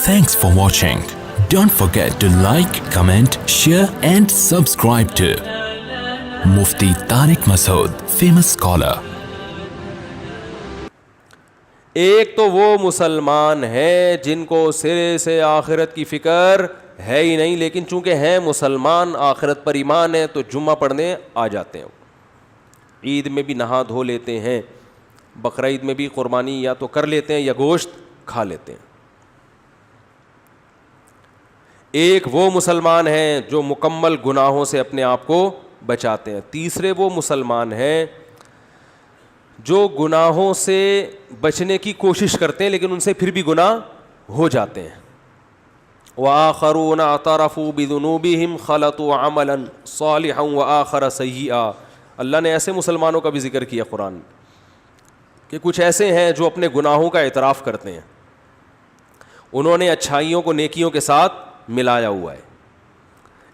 Thanks for watching. Don't forget to like, comment, share and subscribe to Mufti Tariq Masood, famous scholar. ایک تو وہ مسلمان ہیں جن کو سرے سے آخرت کی فکر ہے ہی نہیں، لیکن چونکہ ہیں مسلمان، آخرت پر ایمان ہے، تو جمعہ پڑھنے آ جاتے ہیں، عید میں بھی نہا دھو لیتے ہیں، بقرعید میں بھی قربانی یا تو کر لیتے ہیں یا گوشت کھا لیتے ہیں۔ ایک وہ مسلمان ہیں جو مکمل گناہوں سے اپنے آپ کو بچاتے ہیں۔ تیسرے وہ مسلمان ہیں جو گناہوں سے بچنے کی کوشش کرتے ہیں لیکن ان سے پھر بھی گناہ ہو جاتے ہیں۔ وآخرون اعترفوا بذنوبہم خلطوا عملا صالحا وآخر سیئا۔ اللہ نے ایسے مسلمانوں کا بھی ذکر کیا قرآن کہ کچھ ایسے ہیں جو اپنے گناہوں کا اعتراف کرتے ہیں، انہوں نے اچھائیوں کو نیکیوں کے ساتھ ملایا ہوا ہے،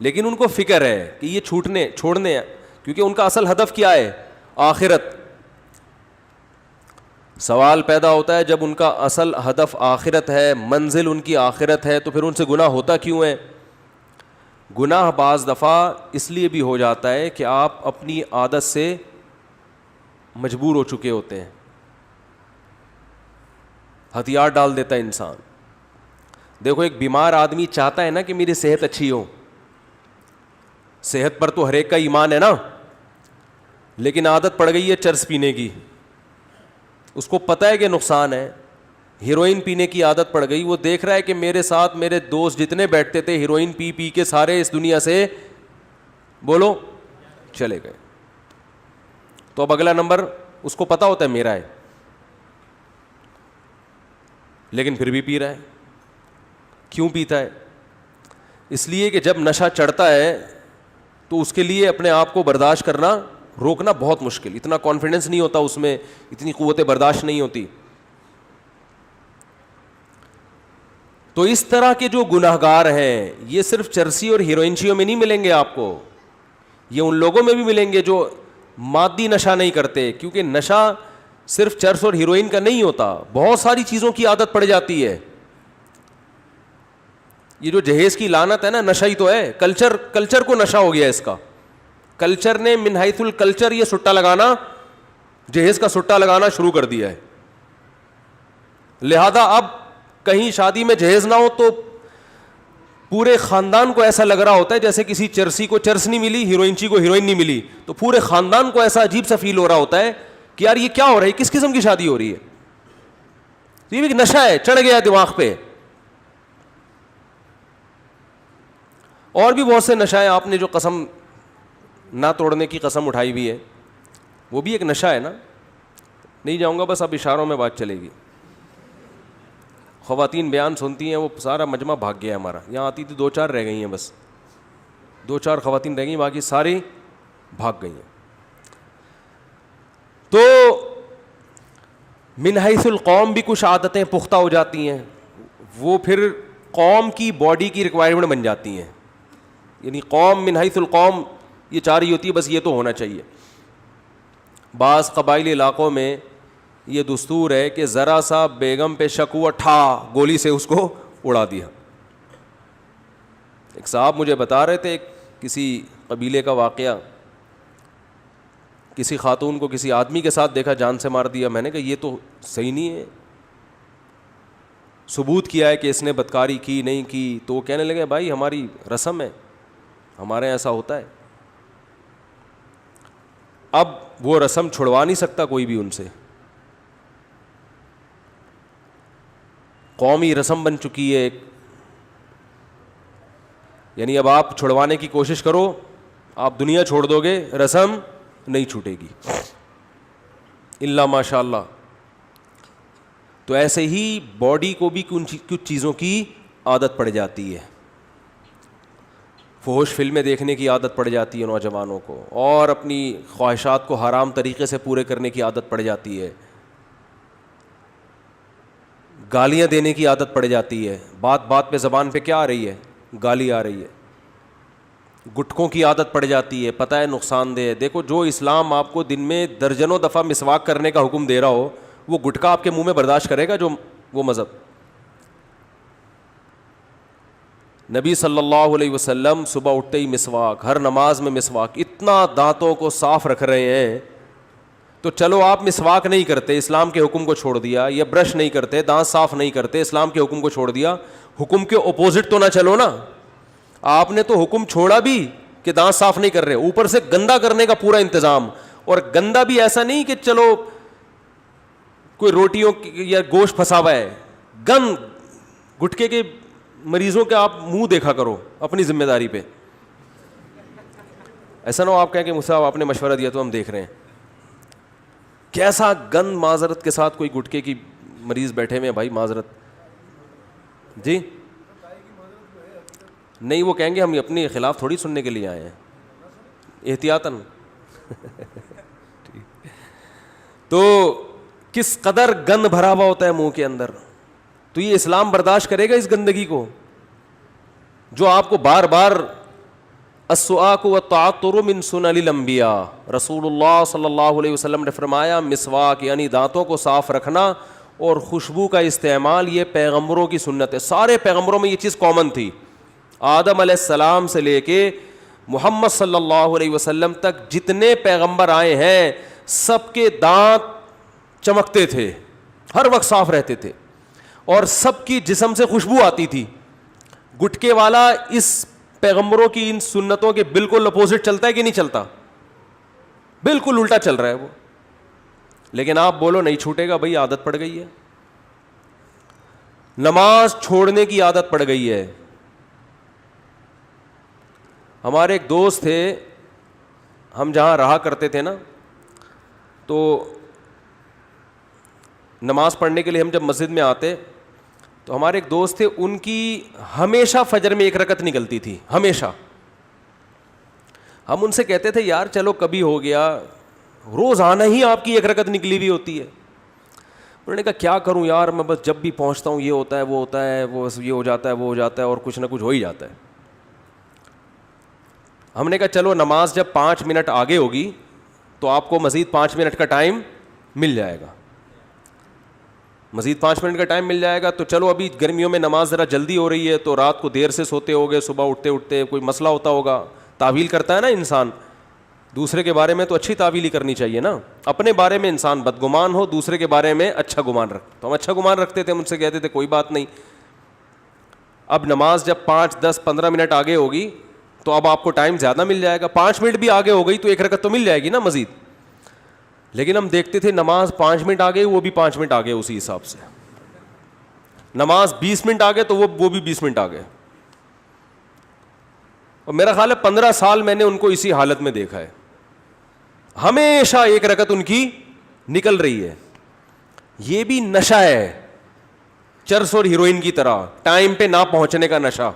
لیکن ان کو فکر ہے کہ یہ چھوڑنے ہیں، کیونکہ ان کا اصل ہدف کیا ہے؟ آخرت۔ سوال پیدا ہوتا ہے جب ان کا اصل ہدف آخرت ہے، منزل ان کی آخرت ہے، تو پھر ان سے گناہ ہوتا کیوں ہے؟ گناہ بعض دفعہ اس لیے بھی ہو جاتا ہے کہ آپ اپنی عادت سے مجبور ہو چکے ہوتے ہیں، ہتھیار ڈال دیتا ہے انسان۔ دیکھو ایک بیمار آدمی چاہتا ہے نا کہ میری صحت اچھی ہو، صحت پر تو ہر ایک کا ایمان ہے نا، لیکن عادت پڑ گئی ہے چرس پینے کی، اس کو پتہ ہے کہ نقصان ہے، ہیروئن پینے کی عادت پڑ گئی، وہ دیکھ رہا ہے کہ میرے ساتھ میرے دوست جتنے بیٹھتے تھے ہیروئن پی پی کے سارے اس دنیا سے بولو چلے گئے، تو اب اگلا نمبر اس کو پتہ ہوتا ہے میرا ہے، لیکن پھر بھی پی رہا ہے۔ کیوں پیتا ہے؟ اس لیے کہ جب نشہ چڑھتا ہے تو اس کے لیے اپنے آپ کو برداشت کرنا، روکنا بہت مشکل، اتنا کانفیڈنس نہیں ہوتا اس میں، اتنی قوت برداشت نہیں ہوتی۔ تو اس طرح کے جو گناہگار ہیں یہ صرف چرسی اور ہیروئنچیوں میں نہیں ملیں گے آپ کو، یہ ان لوگوں میں بھی ملیں گے جو مادی نشہ نہیں کرتے، کیونکہ نشہ صرف چرس اور ہیروئن کا نہیں ہوتا، بہت ساری چیزوں کی عادت پڑ جاتی ہے۔ یہ جو جہیز کی لعنت ہے نا، نشہ ہی تو ہے، کلچر کو نشہ ہو گیا اس کا، کلچر نے من حیث الکلچر یہ سٹا لگانا، جہیز کا سٹا لگانا شروع کر دیا ہے، لہذا اب کہیں شادی میں جہیز نہ ہو تو پورے خاندان کو ایسا لگ رہا ہوتا ہے جیسے کسی چرسی کو چرس نہیں ملی، ہیروئنچی کو ہیروئن نہیں ملی، تو پورے خاندان کو ایسا عجیب سا فیل ہو رہا ہوتا ہے کہ یار یہ کیا ہو رہا ہے، کس قسم کی شادی ہو رہی ہے، یہ بھی نشہ ہے، چڑھ گیا دماغ پہ۔ اور بھی بہت سے نشہ ہیں، آپ نے جو قسم نہ توڑنے کی قسم اٹھائی بھی ہے وہ بھی ایک نشہ ہے نا، نہیں جاؤں گا، بس اب اشاروں میں بات چلے گی۔ خواتین بیان سنتی ہیں، وہ سارا مجمع بھاگ گیا ہے ہمارا، یہاں آتی تھی 2-4 رہ گئی ہیں، بس 2-4 خواتین رہ گئی، باقی ساری بھاگ گئی ہیں۔ تو من حیث القوم بھی کچھ عادتیں پختہ ہو جاتی ہیں، وہ پھر قوم کی باڈی کی ریکوائرمنٹ بن جاتی ہیں، یعنی قوم من حیث القوم یہ چاہ رہی ہوتی ہے بس یہ تو ہونا چاہیے۔ بعض قبائلی علاقوں میں یہ دستور ہے کہ ذرا سا بیگم پہ شک ہوا، ٹھا گولی سے اس کو اڑا دیا۔ ایک صاحب مجھے بتا رہے تھے کسی قبیلے کا واقعہ، کسی خاتون کو کسی آدمی کے ساتھ دیکھا، جان سے مار دیا۔ میں نے کہا یہ تو صحیح نہیں ہے، ثبوت کیا ہے کہ اس نے بدکاری کی نہیں کی، تو وہ کہنے لگے بھائی ہماری رسم ہے، ہمارے یہاں ایسا ہوتا ہے۔ اب وہ رسم چھڑوا نہیں سکتا کوئی بھی ان سے، قومی رسم بن چکی ہے، یعنی اب آپ چھڑوانے کی کوشش کرو، آپ دنیا چھوڑ دو گے، رسم نہیں چھوٹے گی الا ماشاء اللہ۔ تو ایسے ہی باڈی کو بھی کچھ چیزوں کی عادت پڑ جاتی ہے، فحش فلمیں دیکھنے کی عادت پڑ جاتی ہے نوجوانوں کو، اور اپنی خواہشات کو حرام طریقے سے پورے کرنے کی عادت پڑ جاتی ہے، گالیاں دینے کی عادت پڑ جاتی ہے، بات بات پہ زبان پہ کیا آ رہی ہے؟ گالی آ رہی ہے، گٹکوں کی عادت پڑ جاتی ہے، پتہ ہے نقصان دہ ہے۔ دیکھو جو اسلام آپ کو دن میں درجنوں دفعہ مسواک کرنے کا حکم دے رہا ہو، وہ گٹکا آپ کے منہ میں برداشت کرے گا جو وہ مذہب؟ نبی صلی اللہ علیہ وسلم صبح اٹھتے ہی مسواک، ہر نماز میں مسواک، اتنا دانتوں کو صاف رکھ رہے ہیں. تو چلو آپ مسواک نہیں کرتے، اسلام کے حکم کو چھوڑ دیا، یا برش نہیں کرتے، دانت صاف نہیں کرتے، اسلام کے حکم کو چھوڑ دیا، حکم کے اپوزٹ تو نہ چلو نا. آپ نے تو حکم چھوڑا بھی کہ دانت صاف نہیں کر رہے، اوپر سے گندا کرنے کا پورا انتظام. اور گندا بھی ایسا نہیں کہ چلو کوئی روٹیوں یا گوشت پھنسا ہوا ہے، گند گٹکے کے مریضوں کے آپ منہ دیکھا کرو اپنی ذمہ داری پہ. ایسا نہ ہو آپ کہیں کہ مصعب آپ نے مشورہ دیا تو ہم دیکھ رہے ہیں. کیسا گند معذرت کے ساتھ کوئی گٹکے کی مریض بیٹھے ہوئے ہیں بھائی، معذرت جی نہیں، وہ کہیں گے ہم اپنے خلاف تھوڑی سننے کے لیے آئے ہیں، احتیاطاً. تو کس قدر گند بھرا ہوا ہوتا ہے منہ کے اندر. تو یہ اسلام برداشت کرے گا اس گندگی کو جو آپ کو بار بار السواک والتعطر من سنن الانبیاء، رسول اللہ صلی اللہ علیہ وسلم نے فرمایا مسواک یعنی دانتوں کو صاف رکھنا اور خوشبو کا استعمال یہ پیغمبروں کی سنت ہے. سارے پیغمبروں میں یہ چیز کامن تھی. آدم علیہ السلام سے لے کے محمد صلی اللہ علیہ وسلم تک جتنے پیغمبر آئے ہیں سب کے دانت چمکتے تھے، ہر وقت صاف رہتے تھے، اور سب کی جسم سے خوشبو آتی تھی. گٹکے والا اس پیغمبروں کی ان سنتوں کے بالکل اپوزٹ چلتا ہے کہ نہیں چلتا؟ بالکل الٹا چل رہا ہے وہ. لیکن آپ بولو نہیں چھوٹے گا بھائی، عادت پڑ گئی ہے، نماز چھوڑنے کی عادت پڑ گئی ہے. ہمارے ایک دوست تھے، ہم جہاں رہا کرتے تھے نا، تو نماز پڑھنے کے لیے ہم جب مسجد میں آتے تو ہمارے ایک دوست تھے، ان کی ہمیشہ فجر میں ایک رکعت نکلتی تھی، ہمیشہ. ہم ان سے کہتے تھے یار چلو کبھی ہو گیا، روزانہ ہی آپ کی ایک رکعت نکلی ہوئی ہوتی ہے. انہوں نے کہا کیا کروں یار، میں بس جب بھی پہنچتا ہوں یہ ہوتا ہے وہ ہوتا ہے، وہ یہ ہو جاتا ہے وہ ہو جاتا ہے، اور کچھ نہ کچھ ہو ہی جاتا ہے. ہم نے کہا چلو نماز جب 5 منٹ آگے ہوگی تو آپ کو مزید 5 منٹ کا ٹائم مل جائے گا، مزید 5 منٹ کا ٹائم مل جائے گا. تو چلو ابھی گرمیوں میں نماز ذرا جلدی ہو رہی ہے تو رات کو دیر سے سوتے ہوگے، صبح اٹھتے اٹھتے کوئی مسئلہ ہوتا ہوگا. تعویل کرتا ہے نا انسان، دوسرے کے بارے میں تو اچھی تعویل ہی کرنی چاہیے نا. اپنے بارے میں انسان بدگمان ہو، دوسرے کے بارے میں اچھا گمان رکھ. تو ہم اچھا گمان رکھتے تھے، ہم ان سے کہتے تھے کوئی بات نہیں. اب نماز جب 5, 10, 15 منٹ آگے ہوگی تو اب آپ کو ٹائم زیادہ مل جائے گا. 5 منٹ بھی آگے ہو گئی تو ایک رکعت تو مل جائے گی نا مزید. لیکن ہم دیکھتے تھے نماز 5 منٹ آگے، وہ بھی 5 منٹ آگے اسی حساب سے. نماز 20 منٹ آگے تو وہ بھی 20 منٹ آگے. اور میرا خیال ہے 15 سال میں نے ان کو اسی حالت میں دیکھا ہے، ہمیشہ ایک رکعت ان کی نکل رہی ہے. یہ بھی نشہ ہے، چرس اور ہیروئن کی طرح، ٹائم پہ نہ پہنچنے کا نشہ.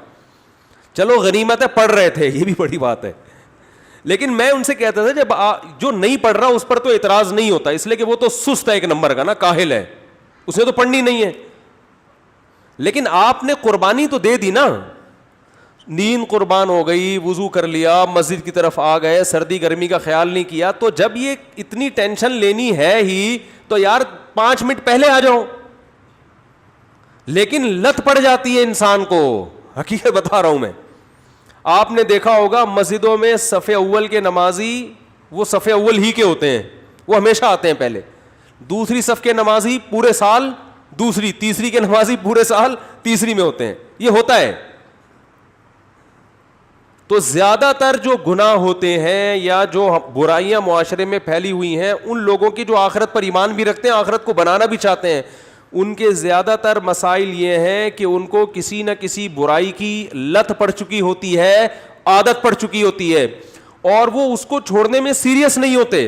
چلو غنیمت ہے پڑھ رہے تھے، یہ بھی بڑی بات ہے. لیکن میں ان سے کہتا تھا جب جو نہیں پڑھ رہا اس پر تو اعتراض نہیں ہوتا، اس لیے کہ وہ تو سست ہے ایک نمبر کا نا، کاہل ہے، اس نے تو پڑھنی نہیں ہے. لیکن آپ نے قربانی تو دے دی نا، نیند قربان ہو گئی، وضو کر لیا، مسجد کی طرف آ گئے، سردی گرمی کا خیال نہیں کیا. تو جب یہ اتنی ٹینشن لینی ہے ہی تو یار 5 منٹ پہلے آ جاؤ. لیکن لت پڑ جاتی ہے انسان کو، حقیقت بتا رہا ہوں میں. آپ نے دیکھا ہوگا مسجدوں میں صف اول کے نمازی وہ صف اول ہی کے ہوتے ہیں، وہ ہمیشہ آتے ہیں پہلے. دوسری صف کے نمازی پورے سال دوسری، تیسری کے نمازی پورے سال تیسری میں ہوتے ہیں. یہ ہوتا ہے. تو زیادہ تر جو گناہ ہوتے ہیں یا جو برائیاں معاشرے میں پھیلی ہوئی ہیں، ان لوگوں کی جو آخرت پر ایمان بھی رکھتے ہیں، آخرت کو بنانا بھی چاہتے ہیں، ان کے زیادہ تر مسائل یہ ہیں کہ ان کو کسی نہ کسی برائی کی لت پڑ چکی ہوتی ہے، عادت پڑ چکی ہوتی ہے، اور وہ اس کو چھوڑنے میں سیریس نہیں ہوتے،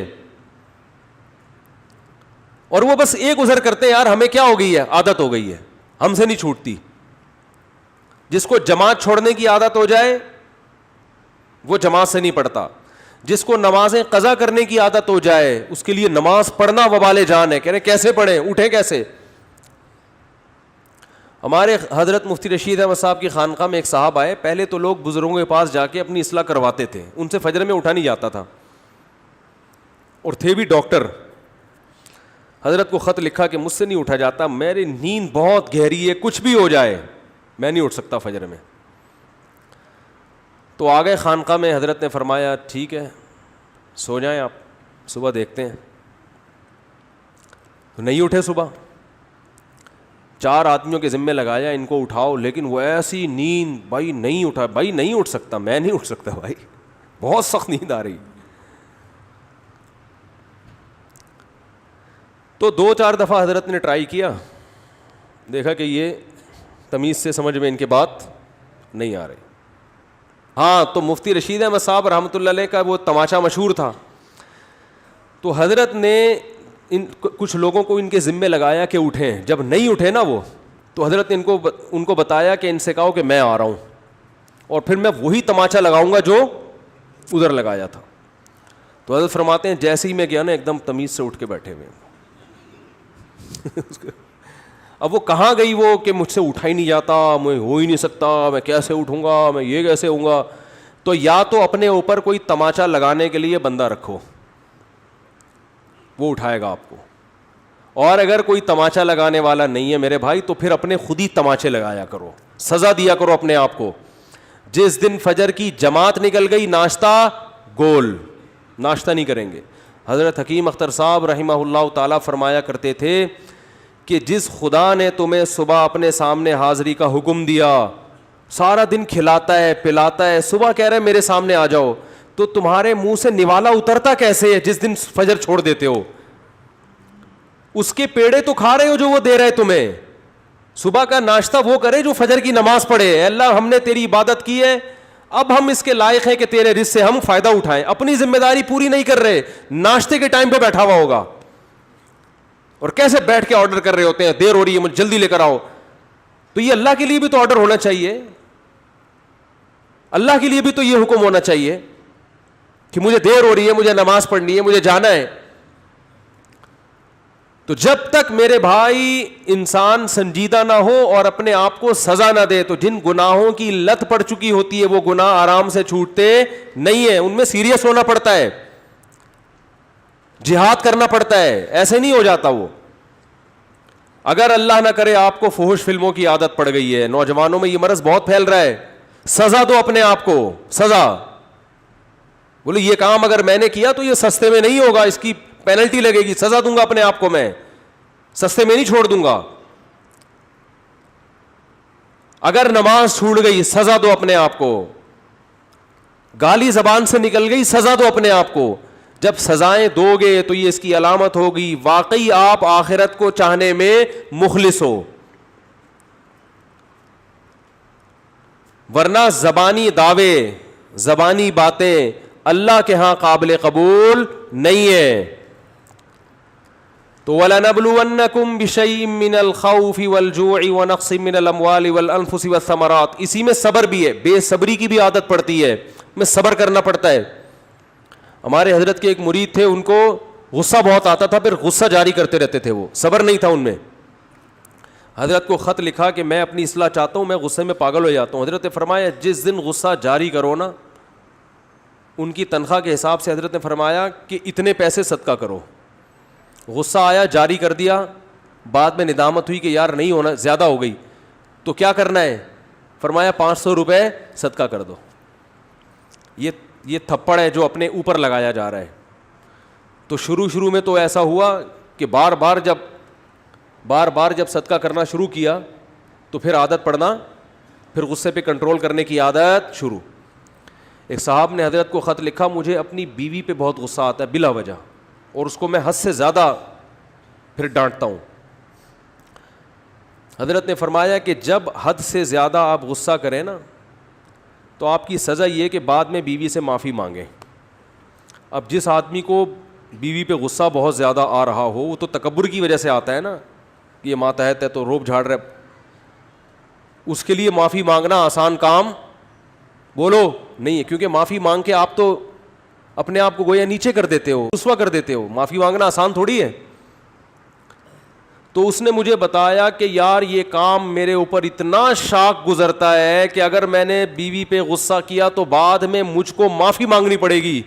اور وہ بس ایک گزر کرتے ہیں یار ہمیں کیا ہو گئی ہے، عادت ہو گئی ہے، ہم سے نہیں چھوٹتی. جس کو جماعت چھوڑنے کی عادت ہو جائے وہ جماعت سے نہیں پڑھتا. جس کو نمازیں قضا کرنے کی عادت ہو جائے اس کے لیے نماز پڑھنا وبال جان ہے. کہہ رہے کیسے پڑھیں، اٹھیں کیسے. ہمارے حضرت مفتی رشید احمد صاحب کی خانقاہ میں ایک صاحب آئے. پہلے تو لوگ بزرگوں کے پاس جا کے اپنی اصلاح کرواتے تھے، ان سے فجر میں اٹھا نہیں جاتا تھا، اور تھے بھی ڈاکٹر. حضرت کو خط لکھا کہ مجھ سے نہیں اٹھا جاتا، میری نیند بہت گہری ہے، کچھ بھی ہو جائے میں نہیں اٹھ سکتا فجر میں. تو آ گئے خانقاہ میں. حضرت نے فرمایا ٹھیک ہے سو جائیں آپ, صبح دیکھتے ہیں. تو نہیں اٹھے صبح. 4 آدمیوں کے ذمے لگایا ان کو اٹھاؤ, لیکن وہ ایسی نیند, بھائی نہیں اٹھا, بھائی نہیں اٹھ سکتا, میں نہیں اٹھ سکتا بھائی, بہت سخت نیند آ رہی. تو 2-4 دفعہ حضرت نے ٹرائی کیا, دیکھا کہ یہ تمیز سے سمجھ میں ان کے بات نہیں آ رہی. ہاں تو مفتی رشید احمد صاحب رحمۃ اللہ علیہ کا وہ تماشا مشہور تھا. تو حضرت نے کچھ لوگوں کو ان کے ذمے لگایا کہ اٹھیں. جب نہیں اٹھے نا وہ, تو حضرت نے ان کو بتایا کہ ان سے کہو کہ میں آ رہا ہوں, اور پھر میں وہی تماچا لگاؤں گا جو ادھر لگایا تھا. تو حضرت فرماتے ہیں جیسے ہی میں گیا نا ایک دم تمیز سے اٹھ کے بیٹھے ہوئے. اب وہ کہاں گئی وہ کہ مجھ سے اٹھا ہی نہیں جاتا, میں ہو ہی نہیں سکتا, میں کیسے اٹھوں گا, میں یہ کیسے ہوں گا. تو یا تو اپنے اوپر کوئی تماچا لگانے کے لیے بندہ رکھو, وہ اٹھائے گا آپ کو, اور اگر کوئی تماچا لگانے والا نہیں ہے میرے بھائی تو پھر اپنے خود ہی تماچے لگایا کرو, سزا دیا کرو اپنے آپ کو. جس دن فجر کی جماعت نکل گئی ناشتہ گول, ناشتہ نہیں کریں گے. حضرت حکیم اختر صاحب رحمہ اللہ تعالیٰ فرمایا کرتے تھے کہ جس خدا نے تمہیں صبح اپنے سامنے حاضری کا حکم دیا, سارا دن کھلاتا ہے پلاتا ہے, صبح کہہ رہے میرے سامنے آ جاؤ, تو تمہارے منہ سے نوالا اترتا کیسے ہے جس دن فجر چھوڑ دیتے ہو؟ اس کے پیڑے تو کھا رہے ہو جو وہ دے رہے تمہیں. صبح کا ناشتہ وہ کرے جو فجر کی نماز پڑھے. اے اللہ ہم نے تیری عبادت کی ہے, اب ہم اس کے لائق ہیں کہ تیرے رزق سے ہم فائدہ اٹھائیں. اپنی ذمہ داری پوری نہیں کر رہے, ناشتے کے ٹائم پہ بیٹھا ہوا ہوگا اور کیسے بیٹھ کے آرڈر کر رہے ہوتے ہیں, دیر ہو رہی ہے مجھے جلدی لے کر آؤ. تو یہ اللہ کے لیے بھی تو آرڈر ہونا چاہیے, اللہ کے لیے بھی تو یہ حکم ہونا چاہیے کہ مجھے دیر ہو رہی ہے, مجھے نماز پڑھنی ہے, مجھے جانا ہے. تو جب تک میرے بھائی انسان سنجیدہ نہ ہو اور اپنے آپ کو سزا نہ دے, تو جن گناہوں کی لت پڑ چکی ہوتی ہے وہ گناہ آرام سے چھوٹتے نہیں ہیں, ان میں سیریس ہونا پڑتا ہے, جہاد کرنا پڑتا ہے, ایسے نہیں ہو جاتا وہ. اگر اللہ نہ کرے آپ کو فحش فلموں کی عادت پڑ گئی ہے, نوجوانوں میں یہ مرض بہت پھیل رہا ہے, سزا دو اپنے آپ کو, سزا. بولے یہ کام اگر میں نے کیا تو یہ سستے میں نہیں ہوگا, اس کی پینلٹی لگے گی, سزا دوں گا اپنے آپ کو, میں سستے میں نہیں چھوڑ دوں گا. اگر نماز چھوٹ گئی سزا دو اپنے آپ کو, گالی زبان سے نکل گئی سزا دو اپنے آپ کو. جب سزائیں دو گے تو یہ اس کی علامت ہوگی واقعی آپ آخرت کو چاہنے میں مخلص ہو. ورنہ زبانی دعوے, زبانی باتیں اللہ کے ہاں قابل قبول نہیں ہے. تو وَلَنَبْلُوَنَّكُمْ بِشَيْءٍ مِّنَ الْخَوْفِ وَالْجُوعِ وَنَقْصٍ مِّنَ الْأَمْوَالِ وَالْأَنفُسِ وَالثَّمَرَاتِ. اسی میں صبر بھی ہے, بے صبری کی بھی عادت پڑتی ہے, میں صبر کرنا پڑتا ہے. ہمارے حضرت کے ایک مرید تھے, ان کو غصہ بہت آتا تھا, پھر غصہ جاری کرتے رہتے تھے, وہ صبر نہیں تھا ان میں. حضرت کو خط لکھا کہ میں اپنی اصلاح چاہتا ہوں, میں غصے میں پاگل ہو جاتا ہوں. حضرت نے فرمایا جس دن غصہ جاری کرو نا, ان کی تنخواہ کے حساب سے حضرت نے فرمایا کہ اتنے پیسے صدقہ کرو. غصہ آیا جاری کر دیا, بعد میں ندامت ہوئی کہ یار نہیں ہونا, زیادہ ہو گئی, تو کیا کرنا ہے؟ فرمایا 500 روپے صدقہ کر دو. یہ تھپڑ ہے جو اپنے اوپر لگایا جا رہا ہے. تو شروع میں تو ایسا ہوا کہ بار بار جب صدقہ کرنا شروع کیا تو پھر عادت پڑنا, پھر غصے پہ کنٹرول کرنے کی عادت شروع. ایک صاحب نے حضرت کو خط لکھا, مجھے اپنی بیوی پہ بہت غصہ آتا ہے بلا وجہ, اور اس کو میں حد سے زیادہ پھر ڈانٹتا ہوں. حضرت نے فرمایا کہ جب حد سے زیادہ آپ غصہ کریں نا تو آپ کی سزا یہ کہ بعد میں بیوی سے معافی مانگیں. اب جس آدمی کو بیوی پہ غصہ بہت زیادہ آ رہا ہو, وہ تو تکبر کی وجہ سے آتا ہے نا, کہ یہ ماتحت ہے تو روب جھاڑ رہے, اس کے لیے معافی مانگنا آسان کام بولو نہیں ہے, کیونکہ معافی مانگ کے آپ تو اپنے آپ کو گویا نیچے کر دیتے ہو, رسوا کر دیتے ہو. معافی مانگنا آسان تھوڑی ہے. تو اس نے مجھے بتایا کہ یار یہ کام میرے اوپر اتنا شاق گزرتا ہے کہ اگر میں نے بیوی پہ غصہ کیا تو بعد میں مجھ کو معافی مانگنی پڑے گی.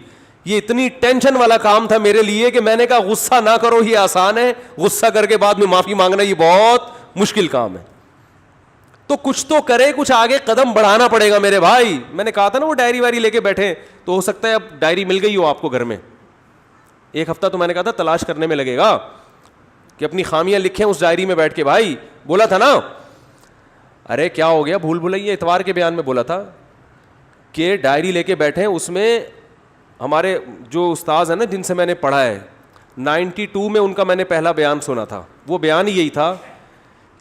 یہ اتنی ٹینشن والا کام تھا میرے لیے کہ میں نے کہا غصہ نہ کرو, یہ آسان ہے, غصہ کر کے بعد میں معافی مانگنا یہ بہت مشکل کام ہے. تو کچھ تو کرے, کچھ آگے قدم بڑھانا پڑے گا میرے بھائی. میں نے کہا تھا نا وہ ڈائری وائری لے کے بیٹھے, تو ہو سکتا ہے اب ڈائری مل گئی ہو آپ کو گھر میں. ایک ہفتہ تو میں نے کہا تھا تلاش کرنے میں لگے گا کہ اپنی خامیاں لکھیں اس ڈائری میں بیٹھ کے. بھائی بولا تھا نا, ارے کیا ہو گیا بھول بھلائیے, اتوار کے بیان میں بولا تھا کہ ڈائری لے کے بیٹھیں. اس میں ہمارے جو استاذ ہیں نا جن سے میں نے پڑھا ہے 92 میں ان کا میں نے پہلا بیان سنا تھا. وہ بیان ہی یہی تھا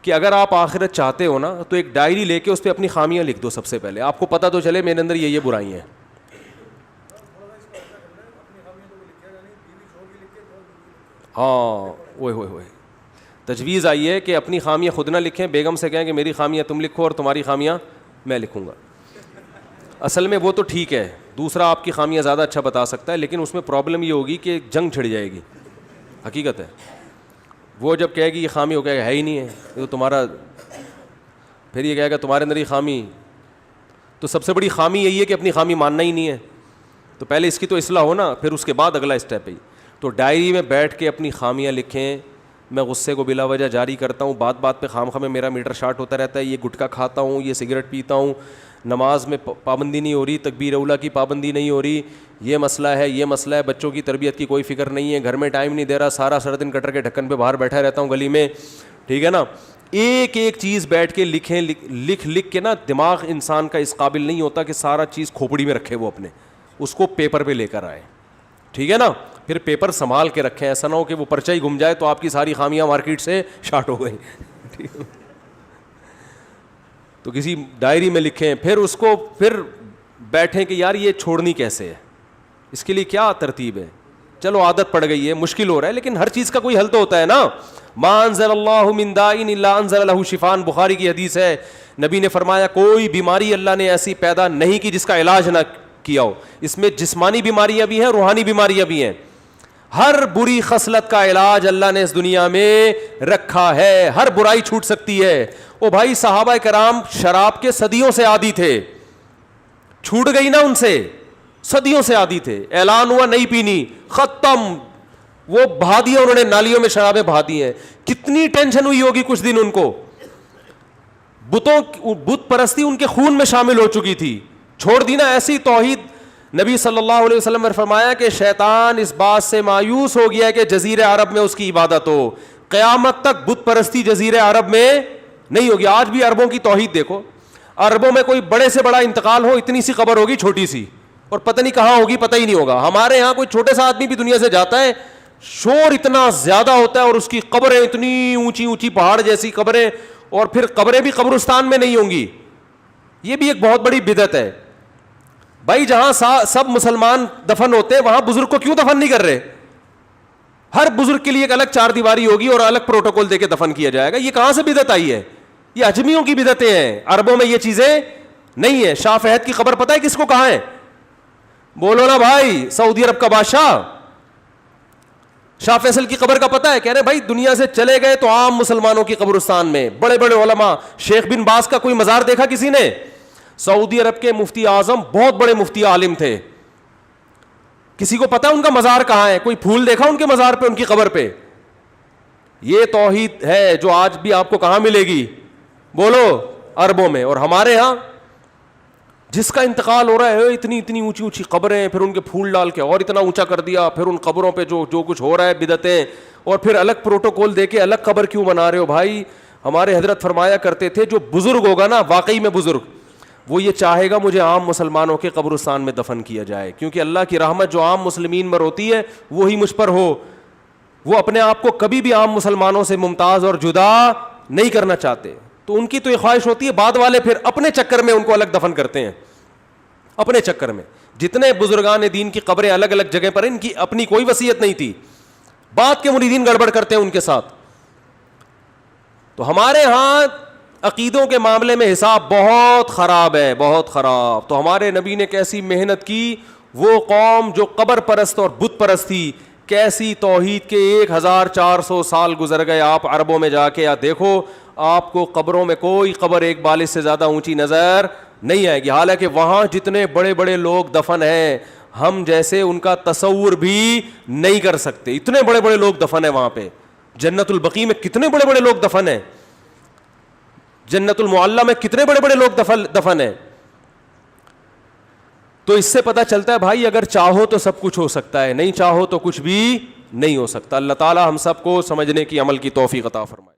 کہ اگر آپ آخرت چاہتے ہو نا تو ایک ڈائری لے کے اس پہ اپنی خامیاں لکھ دو. سب سے پہلے آپ کو پتہ تو چلے میرے اندر یہ برائی ہیں. ہاں وہی تجویز آئی ہے کہ اپنی خامیاں خود نہ لکھیں, بیگم سے کہیں کہ میری خامیاں تم لکھو اور تمہاری خامیاں میں لکھوں گا. اصل میں وہ تو ٹھیک ہے, دوسرا آپ کی خامیاں زیادہ اچھا بتا سکتا ہے, لیکن اس میں پرابلم یہ ہوگی کہ جنگ چھڑ جائے گی. حقیقت ہے, وہ جب کہے گی یہ خامی ہو کہے گا ہے ہی نہیں ہے یہ تو تمہارا, پھر یہ کہے گا تمہارے اندر یہ خامی. تو سب سے بڑی خامی یہی ہے کہ اپنی خامی ماننا ہی نہیں ہے. تو پہلے اس کی تو اصلاح ہو نا, پھر اس کے بعد اگلا اسٹیپ ہے. تو ڈائری میں بیٹھ کے اپنی خامیاں لکھیں. میں غصے کو بلا وجہ جاری کرتا ہوں, بات بات پہ خام خامے میرا میٹر شارٹ ہوتا رہتا ہے, یہ گٹکا کھاتا ہوں, یہ سگریٹ پیتا ہوں, نماز میں پابندی نہیں ہو رہی, تکبیر اولیٰ کی پابندی نہیں ہو رہی, یہ مسئلہ ہے یہ مسئلہ ہے, بچوں کی تربیت کی کوئی فکر نہیں ہے, گھر میں ٹائم نہیں دے رہا, سارا دن کٹر کے ڈھکن پہ باہر بیٹھا رہتا ہوں گلی میں. ٹھیک ہے نا, ایک ایک چیز بیٹھ کے لکھیں. لکھ کے نا دماغ انسان کا اس قابل نہیں ہوتا کہ سارا چیز کھوپڑی میں رکھے, وہ اپنے اس کو پیپر پہ لے کر آئے. ٹھیک ہے نا, پھر پیپر سنبھال کے رکھیں, ایسا نہ ہو کہ وہ پرچہ ہی گم جائے تو آپ کی ساری خامیاں مارکیٹ سے شارٹ ہو گئیں. تو کسی ڈائری میں لکھیں, پھر اس کو پھر بیٹھیں کہ یار یہ چھوڑنی کیسے ہے, اس کے لیے کیا ترتیب ہے. چلو عادت پڑ گئی ہے, مشکل ہو رہا ہے, لیکن ہر چیز کا کوئی حل تو ہوتا ہے نا. ما انزل اللہ من داء الا انزل له شفاء, بخاری کی حدیث ہے. نبی نے فرمایا کوئی بیماری اللہ نے ایسی پیدا نہیں کی جس کا علاج نہ کیا ہو. اس میں جسمانی بیماریاں بھی ہیں, روحانی بیماریاں بھی ہیں. ہر بری خصلت کا علاج اللہ نے اس دنیا میں رکھا ہے, ہر برائی چھوٹ سکتی ہے. او بھائی صحابہ کرام شراب کے صدیوں سے عادی تھے, چھوٹ گئی نا ان سے, صدیوں سے عادی تھے, اعلان ہوا نہیں پینی, ختم, وہ بہا دیا انہوں نے, نالیوں میں شرابیں بہا دی ہیں. کتنی ٹینشن ہوئی ہوگی کچھ دن ان کو, بت پرستی ان کے خون میں شامل ہو چکی تھی, چھوڑ دی نا ایسی توحید. نبی صلی اللہ علیہ وسلم نے فرمایا کہ شیطان اس بات سے مایوس ہو گیا کہ جزیرہ عرب میں اس کی عبادت ہو, قیامت تک بت پرستی جزیرہ عرب میں نہیں ہوگی. آج بھی عربوں کی توحید دیکھو, عربوں میں کوئی بڑے سے بڑا انتقال ہو, اتنی سی قبر ہوگی چھوٹی سی, اور پتہ نہیں کہاں ہوگی, پتہ ہی نہیں ہوگا. ہمارے ہاں کوئی چھوٹے سا آدمی بھی دنیا سے جاتا ہے, شور اتنا زیادہ ہوتا ہے, اور اس کی قبریں اتنی اونچی اونچی پہاڑ جیسی قبریں, اور پھر قبریں بھی قبرستان میں نہیں ہوں گی. یہ بھی ایک بہت بڑی بدعت ہے. بھائی جہاں سب مسلمان دفن ہوتے ہیں وہاں بزرگ کو کیوں دفن نہیں کر رہے؟ ہر بزرگ کے لیے ایک الگ چار دیواری ہوگی اور الگ پروٹوکول دے کے دفن کیا جائے گا. یہ کہاں سے بدعت آئی ہے؟ یہ اجمیوں کی بدعتیں ہیں, عربوں میں یہ چیزیں نہیں ہیں. شاہ فہد کی خبر پتہ ہے کس کو کہاں ہے؟ بولو نا بھائی, سعودی عرب کا بادشاہ شاہ فیصل کی قبر کا پتہ ہے؟ کہہ رہے بھائی دنیا سے چلے گئے تو عام مسلمانوں کی قبرستان میں بڑے بڑے علماء, شیخ بن باز کا کوئی مزار دیکھا کسی نے؟ سعودی عرب کے مفتی اعظم بہت بڑے مفتی عالم تھے, کسی کو پتا ان کا مزار کہاں ہے؟ کوئی پھول دیکھا ان کے مزار پہ, ان کی قبر پہ؟ یہ توحید ہے جو آج بھی آپ کو کہاں ملے گی؟ بولو, عربوں میں. اور ہمارے ہاں جس کا انتقال ہو رہا ہے اتنی اتنی اونچی اونچی قبریں, پھر ان کے پھول ڈال کے اور اتنا اونچا کر دیا, پھر ان قبروں پہ جو کچھ ہو رہا ہے بدعتیں, اور پھر الگ پروٹوکول دے کے الگ قبر کیوں بنا رہے ہو بھائی؟ ہمارے حضرت فرمایا کرتے تھے جو بزرگ ہوگا نا واقعی میں بزرگ, وہ یہ چاہے گا مجھے عام مسلمانوں کے قبرستان میں دفن کیا جائے, کیونکہ اللہ کی رحمت جو عام مسلمین پر ہوتی ہے وہی مجھ پر ہو. وہ اپنے آپ کو کبھی بھی عام مسلمانوں سے ممتاز اور جدا نہیں کرنا چاہتے, تو ان کی تو یہ خواہش ہوتی ہے. بعد والے پھر اپنے چکر میں ان کو الگ دفن کرتے ہیں, اپنے چکر میں. جتنے بزرگان دین کی قبریں الگ الگ جگہ پر, ان کی اپنی کوئی وصیت نہیں تھی, بعد کے مریدین گڑبڑ کرتے ہیں ان کے ساتھ. تو ہمارے ہاں عقیدوں کے معاملے میں حساب بہت خراب ہے, بہت خراب. تو ہمارے نبی نے کیسی محنت کی, وہ قوم جو قبر پرست اور بت پرست تھی, کیسی توحید کے 1400 سال گزر گئے. آپ عربوں میں جا کے یا دیکھو, آپ کو قبروں میں کوئی قبر ایک بالش سے زیادہ اونچی نظر نہیں آئے گی. حالانکہ وہاں جتنے بڑے بڑے لوگ دفن ہیں, ہم جیسے ان کا تصور بھی نہیں کر سکتے. اتنے بڑے بڑے لوگ دفن ہیں وہاں پہ. جنت البقیع میں کتنے بڑے بڑے لوگ دفن ہیں. جنت المعلی میں کتنے بڑے بڑے لوگ دفن ہیں. تو اس سے پتہ چلتا ہے بھائی اگر چاہو تو سب کچھ ہو سکتا ہے, نہیں چاہو تو کچھ بھی نہیں ہو سکتا. اللہ تعالی ہم سب کو سمجھنے کی, عمل کی توفیق عطا فرمائے.